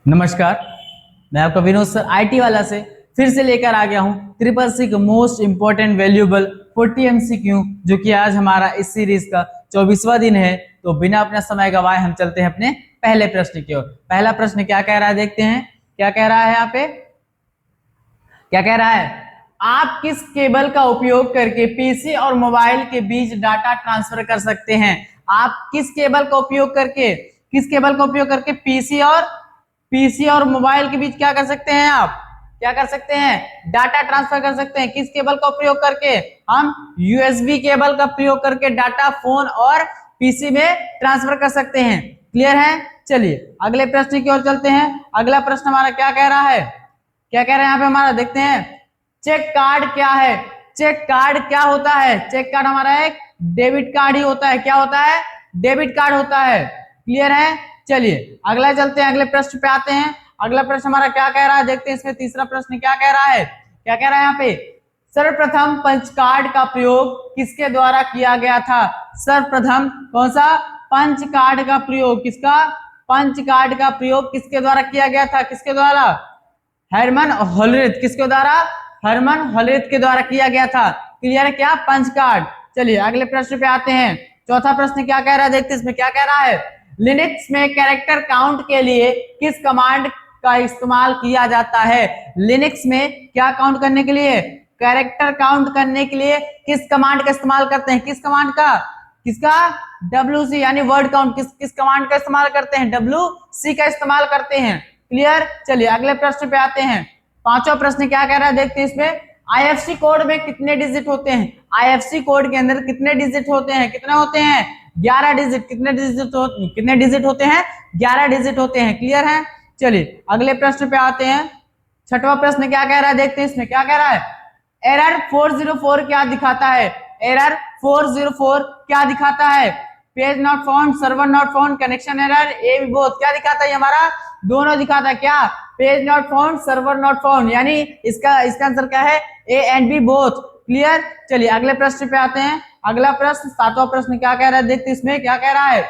नमस्कार, मैं आपका विनोद सर आईटी वाला से फिर से लेकर आ गया हूं ट्रिपल सी का मोस्ट इंपॉर्टेंट वैल्यूएबल 40 एमसीक्यू, जो कि आज हमारा इस सीरीज का 24वां दिन है। तो बिना अपना समय गवाए हम चलते हैं अपने पहले प्रश्न की ओर। पहला प्रश्न क्या कह रहा है, देखते हैं क्या कह रहा है। यहाँ पे क्या कह रहा है, आप किस केबल का उपयोग करके पीसी और मोबाइल के बीच डाटा ट्रांसफर कर सकते हैं। आप किस केबल का उपयोग करके पीसी और मोबाइल के बीच क्या कर सकते हैं, आप क्या कर सकते हैं, डाटा ट्रांसफर कर सकते हैं। किस केबल का उपयोग करके, हम यूएसबी केबल का प्रयोग करके डाटा फोन और पीसी में ट्रांसफर कर सकते हैं। क्लियर है। चलिए अगले प्रश्न की ओर चलते हैं। अगला प्रश्न हमारा क्या कह रहा है, क्या कह रहे हैं यहाँ पे हमारा, देखते हैं। चेक कार्ड क्या है, चेक कार्ड क्या होता है। चेक कार्ड हमारा एक डेबिट कार्ड ही होता है। क्या होता है, डेबिट कार्ड होता है। क्लियर है। चलिए अगला चलते हैं, अगले प्रश्न पे आते हैं। अगला प्रश्न हमारा क्या कह रहा है, देखते हैं इसमें तीसरा प्रश्न क्या कह रहा है। क्या कह रहा है यहाँ पे, सर्वप्रथम पंच कार्ड का प्रयोग किसके द्वारा किया गया था। सर्वप्रथम कौन सा, पंच कार्ड का प्रयोग, किसका, पंच कार्ड का प्रयोग किसके द्वारा किया गया था, किसके द्वारा, हरमन होलरिथ, किसके द्वारा, हरमन होलरिथ के द्वारा किया गया था। क्लियर है, क्या, पंच कार्ड। चलिए अगले प्रश्न पे आते हैं। चौथा प्रश्न क्या कह रहा है, देखते हैं इसमें क्या कह रहा है। लिनक्स में कैरेक्टर काउंट के लिए किस कमांड का इस्तेमाल किया जाता है। लिनक्स में क्या काउंट करने के लिए, कैरेक्टर काउंट करने के लिए किस कमांड का इस्तेमाल करते हैं। किस कमांड का, किसका, WC यानी वर्ड काउंट। किस कमांड का इस्तेमाल करते हैं, WC का इस्तेमाल करते हैं। क्लियर। चलिए अगले प्रश्न पे आते हैं। पांचवा प्रश्न क्या कह रहा है, देखते हैं इसमें। आईएफसी कोड में कितने डिजिट होते हैं। आईएफसी कोड के अंदर कितने डिजिट होते हैं, कितने होते हैं, 11 डिजिट। कितने डिजिट होते हैं, 11 डिजिट होते हैं। क्लियर है। चलिए अगले प्रश्न पे आते हैं। छठवां प्रश्न क्या कह रहा है, देखते हैं इसमें क्या कह रहा है। एरर 404 क्या दिखाता है। एरर 404 क्या दिखाता है। Page not found, server not found, connection error, A B both. क्या दिखाता है हमारा, दोनों दिखाता है। क्या, page not found, server not found, यानी इसका आंसर क्या है, A and B both. Clear. चलिए अगले प्रश्न पे आते हैं। अगला प्रश्न, सातवां प्रश्न क्या कह रहा है, देखते हैं इसमें क्या कह रहा है।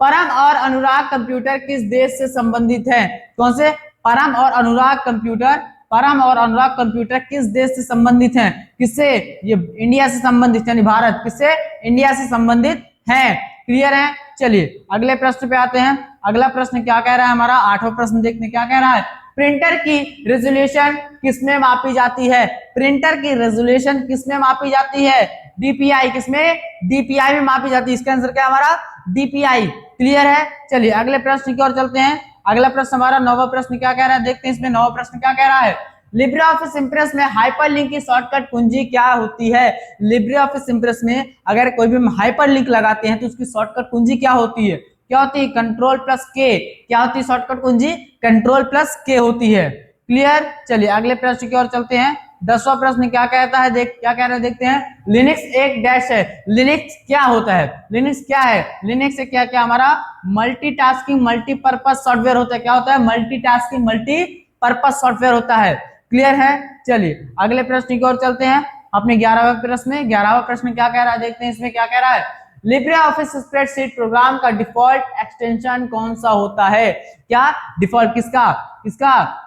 परम और अनुराग कंप्यूटर किस देश से संबंधित है। कौन से, परम और अनुराग कंप्यूटर, परम और अनुराग कंप्यूटर किस देश से संबंधित हैं। किससे, ये इंडिया से संबंधित, यानी भारत, किससे, इंडिया से संबंधित है। क्लियर है। चलिए अगले प्रश्न पे आते हैं। अगला प्रश्न क्या कह रहा है हमारा, आठवां प्रश्न देखते हैं क्या कह रहा है। प्रिंटर की रेजोल्यूशन किसमें मापी जाती है। प्रिंटर की रेजोल्यूशन किसमें मापी जाती है, DPI। किसमें, DPI में मापी जाती है। इसका आंसर क्या हमारा, DPI। क्लियर है। चलिए अगले प्रश्न की ओर चलते हैं। अगला प्रश्न हमारा नौवां प्रश्न क्या कह रहा है, देखते हैं इसमें नौवां प्रश्न क्या कह रहा है। लिब्रे ऑफिस इंप्रेस में हाइपरलिंक की शॉर्टकट कुंजी क्या होती है। लिब्रे ऑफिस इंप्रेस में अगर कोई भी हाइपरलिंक लगाते हैं तो उसकी शॉर्टकट कुंजी क्या होती है, क्या होती है, Ctrl+K। क्या होती है शॉर्टकट कुंजी, Ctrl+K होती है। क्लियर। चलिए अगले प्रश्न की ओर चलते हैं। 10वां प्रश्न क्या कहता है, क्या कह रहे हैं, देखते हैं। लिनक्स एक डैश है। लिनक्स क्या होता है, लिनक्स क्या है, लिनक्स से क्या क्या हमारा मल्टीटास्किंग मल्टीपर्पज सॉफ्टवेयर होता है। क्या होता है, मल्टीटास्किंग मल्टीपर्पज सॉफ्टवेयर होता है। क्लियर है। चलिए अगले प्रश्न की ओर चलते हैं। अपने 11वां प्रश्न, 11वां प्रश्न क्या कह रहा है, देखते हैं इसमें क्या कह रहा है। लिब्रे ऑफिस स्प्रेडशीट प्रोग्राम का डिफॉल्ट एक्सटेंशन कौन सा होता है। क्या, डिफॉल्ट किसका, किसका,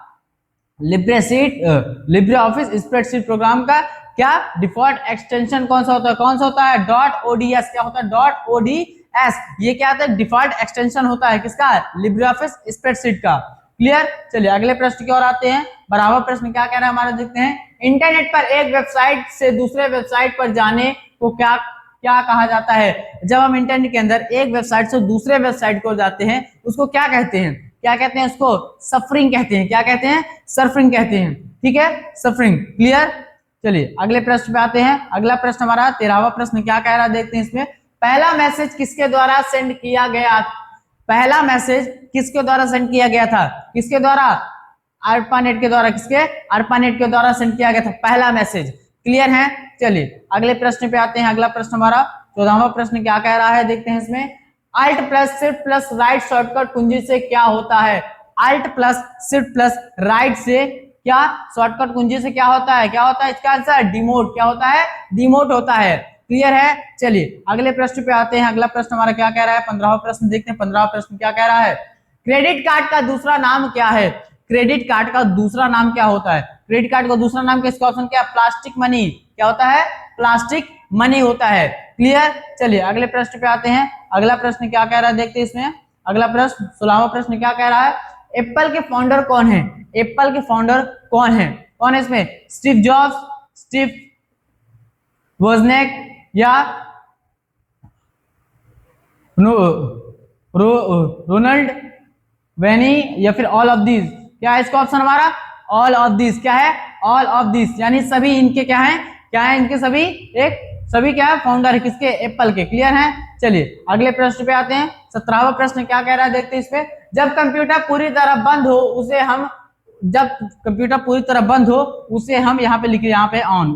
लिब्रे ऑफिस स्प्रेडशीट प्रोग्राम का क्या डिफॉल्ट एक्सटेंशन कौन सा होता है, कौन सा होता है, .ods। क्या होता है, .ods। ये क्या होता है, डिफॉल्ट एक्सटेंशन होता है किसका, लिब्रे ऑफिस स्प्रेडशीट का। क्लियर। चलिए अगले प्रश्न की ओर आते हैं। 12वां प्रश्न क्या कह रहा है हमारा, देखते हैं। इंटरनेट पर एक वेबसाइट से दूसरे वेबसाइट पर जाने को क्या क्या कहा जाता है। जब हम इंटरनेट के अंदर एक वेबसाइट से दूसरे वेबसाइट को जाते हैं उसको क्या कहते हैं, क्या कहते हैं, उसको सफरिंग कहते हैं। क्या कहते हैं, सर्फिंग कहते हैं। ठीक है, सफरिंग। क्लियर। चलिए अगले प्रश्न पे आते हैं। अगला प्रश्न हमारा 13वां प्रश्न क्या कह रहा है, देखते हैं इसमें। पहला मैसेज किसके द्वारा सेंड किया गया, पहला मैसेज किसके द्वारा सेंड किया गया था, किसके द्वारा, ARPANET के द्वारा। किसके, ARPANET के द्वारा सेंड किया गया था पहला मैसेज। क्लियर है। चलिए अगले प्रश्न पे आते हैं। अगला प्रश्न हमारा 14वां प्रश्न क्या कह रहा है, देखते हैं इसमें। Alt+Shift+Right शॉर्टकट कुंजी से क्या होता है। Alt+Shift+Right से क्या शॉर्टकट कुंजी से क्या होता है, क्या होता है, इसका आंसर डिमोट। क्या होता है, डिमोट होता है। क्लियर है। चलिए अगले प्रश्न पे आते हैं। अगला प्रश्न हमारा क्या कह रहा है, 15वां प्रश्न देखते हैं। 15वां प्रश्न क्या कह रहा है। क्रेडिट कार्ड का दूसरा नाम क्या है? क्रेडिट कार्ड का दूसरा नाम क्या होता है? क्रेडिट कार्ड का दूसरा नाम किसका ऑप्शन क्या? Plastic money. क्या होता है? प्लास्टिक मनी होता है। क्लियर? चलिए अगले प्रश्न पे आते हैं। अगला प्रश्न क्या कह रहा है देखते हैं इसमें। अगला प्रश्न 16वां प्रश्न क्या कह रहा है? एप्पल के फाउंडर कौन है? एप्पल के फाउंडर कौन है? कौन है इसमें? स्टीव जॉब्स, स्टीव वोजनिक या रोनाल्ड वेनी या फिर ऑल ऑफ दीज? क्या है इसका ऑप्शन हमारा? All of these. क्या है? ऑल ऑफ दीज, यानी सभी इनके क्या है? क्या है इनके सभी? एक सभी क्या है? फाउंडर है किसके? एप्पल के। क्लियर है? चलिए अगले प्रश्न पे आते हैं। 17वां प्रश्न क्या कह रहा है देखते हैं इसपे। जब कंप्यूटर पूरी तरह बंद हो उसे हम, जब कंप्यूटर पूरी तरह बंद हो उसे हम यहाँ पे लिखिए, यहाँ पे ऑन,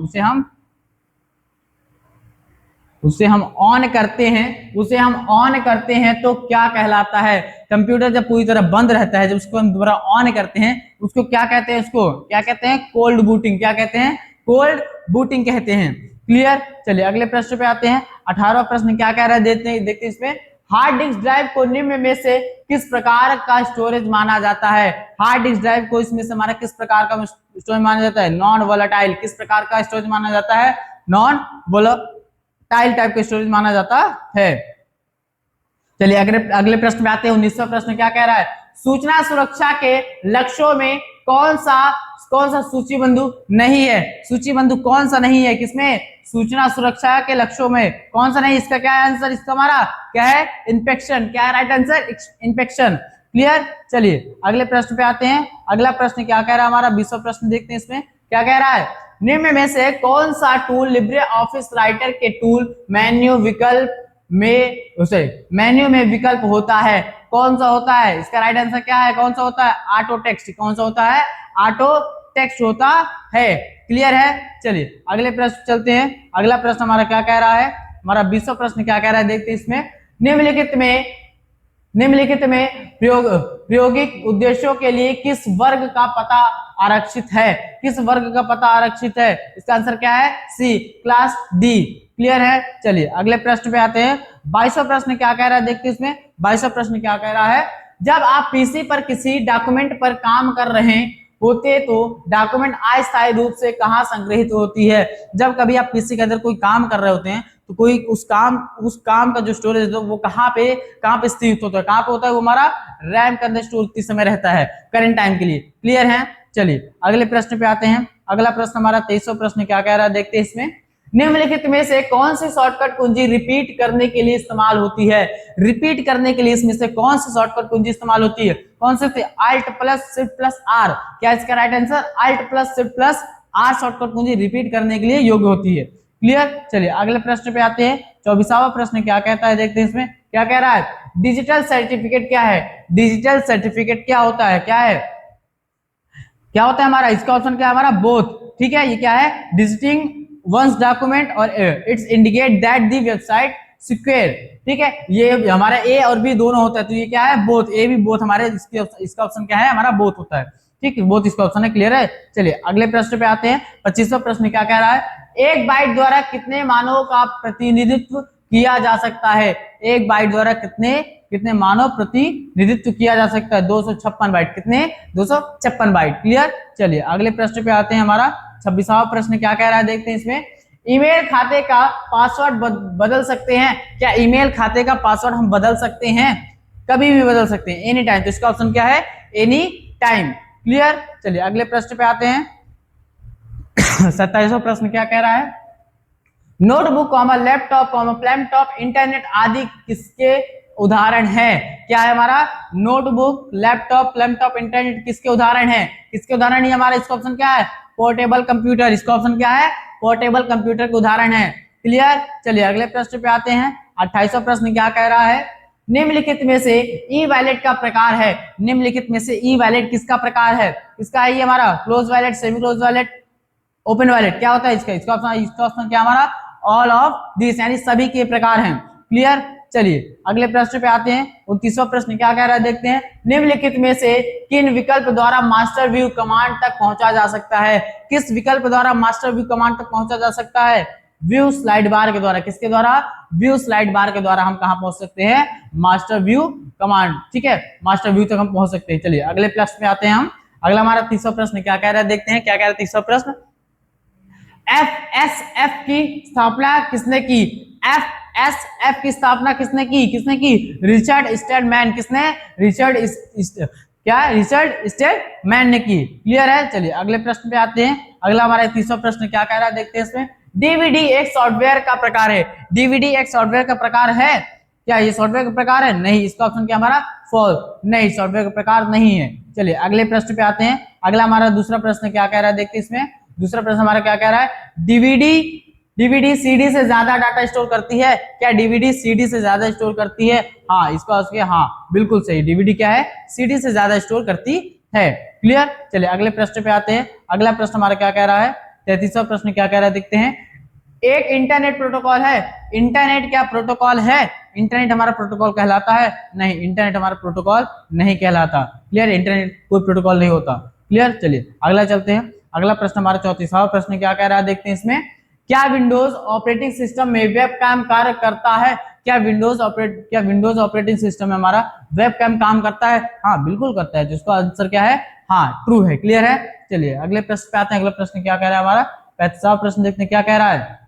उसे हम ऑन करते हैं, उसे हम ऑन करते हैं तो क्या कहलाता है? कंप्यूटर जब पूरी तरह बंद रहता है, जब उसको हम दोबारा ऑन करते हैं उसको क्या कहते हैं? उसको क्या कहते हैं? Cold booting. क्या कहते हैं? कोल्ड बूटिंग कहते हैं। क्लियर? चलिए अगले प्रश्न पे आते हैं। 18वां प्रश्न क्या कह रहा है देखते हैं इसमें। हार्ड डिस्क ड्राइव को निम्न में से किस प्रकार का स्टोरेज माना जाता है? हार्ड डिस्क ड्राइव को इसमें से हमारा किस प्रकार का स्टोरेज माना जाता है? Non volatile. किस प्रकार का स्टोरेज माना जाता है? नॉन वोलेटाइल टाइप का स्टोरेज माना जाता है। चलिए अगले प्रश्न में आते हैं। 19वां प्रश्न क्या कह रहा है? सूचना सुरक्षा के लक्ष्यों में कौन सा सूचीबंधु नहीं है? सूचीबंधु कौन सा नहीं है? किसमें? सूचना सुरक्षा के लक्ष्यों में कौन सा नहीं? इसका क्या है आंसर? इसका हमारा क्या है? इन्फेक्शन। क्या है राइट आंसर? इन्फेक्शन। क्लियर? चलिए अगले प्रश्न पे आते हैं। अगला प्रश्न क्या कह रहा है हमारा? 20वां प्रश्न देखते हैं इसमें क्या कह रहा है। निम्न में से कौन सा टूल लिब्रे ऑफिस राइटर के टूल मेन्यू में विकल्प होता है? कौन सा होता है? इसका राइट आंसर क्या है? कौन सा होता है? Auto text. कौन सा होता है? ऑटो टेक्स्ट होता है। क्लियर है? चलिए अगले प्रश्न चलते हैं। अगला प्रश्न हमारा क्या कह रहा है? हमारा 20वां प्रश्न क्या कह रहा है देखते हैं इसमें। निम्नलिखित में प्रायोगिक उद्देश्यों के लिए किस वर्ग का पता आरक्षित है? किस वर्ग का पता आरक्षित है? इसका आंसर क्या है? सी, क्लास डी। क्लियर है? चलिए अगले प्रश्न पे आते हैं। 22वां प्रश्न क्या कह रहा है देखते हैं इसमें। 22वां प्रश्न क्या कह रहा है? जब आप पीसी पर किसी डॉक्यूमेंट पर काम कर रहे होते तो डॉक्यूमेंट अस्थायी रूप से कहां संग्रहित होती है? जब कभी आप पीसी के अंदर कोई काम कर रहे होते हैं तो कोई उस काम का जो स्टोरेज है वो कहां पे स्थित होता है? कहां पे होता है? वो हमारा रैम के अंदर स्टोर उस समय रहता है करंट टाइम के लिए। क्लियर है? चलिए अगले प्रश्न पे आते हैं। अगला प्रश्न हमारा 23वां प्रश्न क्या कह रहा है देखते हैं इसमें। निम्नलिखित में से कौन सी शॉर्टकट कुंजी रिपीट करने के लिए इस्तेमाल होती है? रिपीट करने के लिए इसमें से कौन सी शॉर्टकट कुंजी इस्तेमाल होती है? कौन से? Alt plus Shift plus R। क्या इसका right answer? Alt plus Shift plus R shortcut कुंजी रिपीट करने के लिए योग्य होती है। क्लियर? चलिए अगले प्रश्न पे आते हैं। 24वां प्रश्न क्या कहता है देखते हैं इसमें क्या कह रहा है। डिजिटल सर्टिफिकेट क्या है? डिजिटल सर्टिफिकेट क्या होता है? क्या है? क्या होता है हमारा? इसका ऑप्शन क्या है हमारा? बोथ। ठीक है, ये क्या है? डिजिटिंग वंस डॉक्यूमेंट और it's indicate that the website secure. ठीक है, ये हमारा ए और बी दोनों होता है, तो ये क्या है? बोथ। ए भी बोथ हमारे इसका ऑप्शन क्या है हमारा? बोथ होता है। ठीक है, बोथ इसका ऑप्शन है। क्लियर है? चलिए अगले प्रश्न पे आते हैं। 25वां प्रश्न क्या कह रहा है। एक बाइट द्वारा कितने मानों का प्रतिनिधित्व किया जा सकता है? एक बाइट द्वारा कितने मानव प्रतिनिधित्व किया जा सकता है? 256 बाइट। कितने? 256 बाइट। क्लियर? चलिए अगले प्रश्न पे आते हैं। हमारा 26वां प्रश्न क्या कह रहा है देखते हैं इसमें। ईमेल खाते का पासवर्ड बदल सकते हैं? क्या ईमेल खाते का पासवर्ड हम बदल सकते हैं? कभी भी बदल सकते हैं, एनी टाइम। तो इसका ऑप्शन क्या है? Any time. क्लियर? चलिए अगले प्रश्न पे आते हैं। 27वां प्रश्न क्या कह रहा है। नोटबुक, लैपटॉप, इंटरनेट आदि किसके उदाहरण है? क्या है हमारा? नोटबुक, लैपटॉप, इंटरनेट किसके उदाहरण है? किसके उदाहरण है हमारा? इसका ऑप्शन क्या है? Portable computer. इसका ऑप्शन क्या है? पोर्टेबल कंप्यूटर के उदाहरण है। क्लियर? चलिए अगले प्रश्न पे आते हैं। 28वां प्रश्न क्या कह रहा है। निम्नलिखित में से ई वैलेट का प्रकार है? निम्नलिखित में से ई वैलेट किसका प्रकार है? किसका है ये हमारा? Close wallet, semi close wallet, open wallet. क्या होता है इसका ऑप्शन क्या हमारा? ऑल ऑफ दिस, यानी सभी के प्रकार हैं। क्लियर? चलिए अगले प्रश्न पे आते हैं। 29वां प्रश्न क्या कह रहा है देखते हैं। निम्नलिखित में से किन विकल्प द्वारा मास्टर व्यू कमांड तक पहुंचा जा सकता है? किस विकल्प द्वारा मास्टर व्यू कमांड तक पहुंचा जा सकता है? व्यू स्लाइड बार के द्वारा, किसके द्वारा, व्यू स्लाइड बार के द्वारा हम कहां पहुंच सकते हैं, मास्टर व्यू कमांड, ठीक है, मास्टर व्यू तक हम पहुंच सकते हैं। चलिए अगले प्रश्न पे आते हैं हम। अगला हमारा तीसरा प्रश्न क्या कह रहा है, देखते हैं क्या कह रहा है तीसरा प्रश्न। FSF की स्थापना किसने की, FSF की स्थापना किसने की, किसने की, रिचर्ड स्टेडमैन, किसने, रिचर्ड स्टेडमैन ने की। क्लियर है। चलिए अगले प्रश्न पे आते हैं। अगला हमारा तीसरा प्रश्न क्या कह रहा है, देखते हैं इसमें। डीवीडी एक सॉफ्टवेयर का प्रकार है, डीवीडी एक सॉफ्टवेयर का प्रकार है क्या, ये सॉफ्टवेयर का प्रकार है, नहीं, इसका ऑप्शन क्या हमारा, फॉल्स, नहीं, सॉफ्टवेयर का प्रकार नहीं है। चलिए अगले प्रश्न पे आते हैं। अगला हमारा दूसरा प्रश्न क्या कह रहा है, देखते हैं इसमें। दूसरा प्रश्न हमारा क्या कह रहा है, डीवीडी सीडी से ज्यादा डाटा स्टोर करती है क्या, डीवीडी सीडी से ज्यादा स्टोर करती है, हाँ, इसका उसके, हाँ बिल्कुल सही, डीवीडी क्या है, सीडी से ज्यादा स्टोर करती है। क्लियर। चलिए अगले प्रश्न पे आते हैं। अगला प्रश्न हमारा क्या कह रहा है, 33वां प्रश्न क्या कह रहा है, देखते हैं। एक इंटरनेट प्रोटोकॉल है, इंटरनेट क्या प्रोटोकॉल है, इंटरनेट हमारा प्रोटोकॉल कहलाता है, नहीं, इंटरनेट हमारा प्रोटोकॉल नहीं कहलाता। क्लियर, इंटरनेट कोई प्रोटोकॉल नहीं होता। क्लियर। चलिए अगला चलते हैं। अगला प्रश्न हमारा 34वां प्रश्न क्या कह रहा है, देखते हैं इसमें। क्या विंडोज ऑपरेटिंग सिस्टम में वेबकैम कार्य करता है, क्या विंडोज ऑपरेटिंग सिस्टम में हमारा वेबकैम काम करता है, हाँ बिल्कुल करता है, जिसका आंसर क्या है, हाँ ट्रू है। क्लियर है। चलिए अगले प्रश्न पे आते हैं। अगला प्रश्न क्या कह रहा है हमारा 35वां प्रश्न, देखते हैं क्या कह रहा है।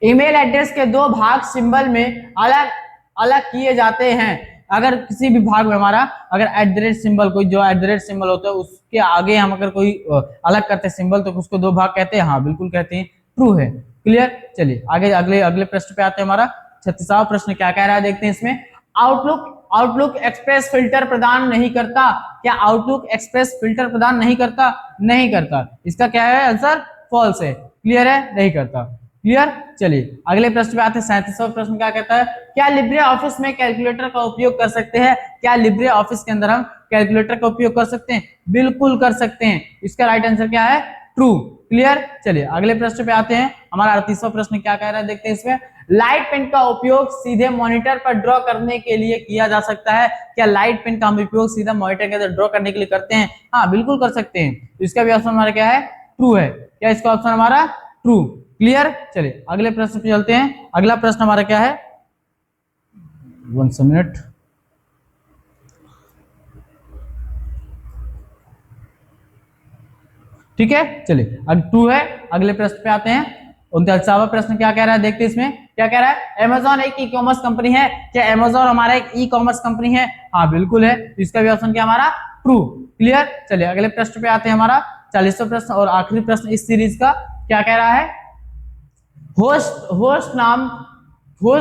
ईमेल एड्रेस के दो भाग सिंबल में अलग अलग किए जाते हैं, अगर किसी भी भाग में हमारा अगर @ सिंबल, कोई जो @ सिंबल होता है उसके आगे हम अगर कोई अलग करते हैं सिंबल, तो उसको दो भाग कहते हैं, हाँ बिल्कुल कहते हैं, ट्रू है। क्लियर। चलिए आगे अगले प्रश्न पे आते हैं। हमारा 36वां प्रश्न क्या कह रहा है, देखते हैं इसमें। आउटलुक एक्सप्रेस फिल्टर प्रदान नहीं करता, क्या आउटलुक एक्सप्रेस फिल्टर प्रदान नहीं करता, नहीं करता, इसका क्या है आंसर, फॉल्स है। क्लियर है, नहीं करता। क्लियर। चलिए अगले प्रश्न पे आते हैं। 37वां प्रश्न क्या कहता है, क्या लिब्रे ऑफिस में कैलकुलेटर का उपयोग कर सकते हैं, क्या लिब्रे ऑफिस के अंदर हम कैलकुलेटर का उपयोग कर सकते हैं, बिल्कुल कर सकते हैं, इसका राइट आंसर क्या है, ट्रू। क्लियर। चलिए अगले प्रश्न पे आते हैं। हमारा 38वां प्रश्न क्या कह रहा है, देखते हैं इसमें। लाइट पेन का उपयोग सीधे मॉनिटर पर ड्रॉ करने के लिए किया जा सकता है, क्या लाइट पेन का हम उपयोग सीधा मॉनिटर के अंदर ड्रॉ करने के लिए करते हैं, हाँ बिल्कुल कर सकते हैं, इसका भी ऑप्शन हमारा क्या है, ट्रू है। क्या इसका ऑप्शन हमारा ट्रू। क्लियर। चलिए अगले प्रश्न पे चलते हैं। अगला प्रश्न हमारा क्या है, 1 मिनट, ठीक है। चलिए अब ट्रू है। अगले प्रश्न पे आते हैं। 39वां प्रश्न क्या कह रहा है, देखते हैं इसमें क्या कह रहा है। अमेज़न एक ई कॉमर्स कंपनी है, क्या अमेज़न हमारा एक ई कॉमर्स कंपनी है, हाँ बिल्कुल है, इसका भी ऑप्शन क्या हमारा, ट्रू। क्लियर। चलिए अगले प्रश्न पे आते हैं। हमारा 40वां प्रश्न और आखिरी प्रश्न इस सीरीज का क्या कह रहा है। होस्ट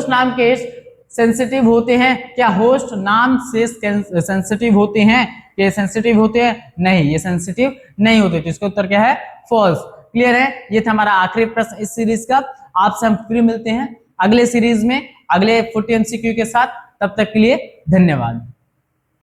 नाम के सेंसिटिव होते हैं, क्या होस्ट नाम से सेंसिटिव होते हैं, ये सेंसिटिव होते हैं, नहीं, ये सेंसिटिव नहीं होते, तो इसका उत्तर क्या है, फॉल्स। क्लियर है। ये था हमारा आखिरी प्रश्न इस सीरीज का। आपसे हम फिर मिलते हैं अगले सीरीज में अगले 40 MCQ के साथ। तब तक के लिए धन्यवाद।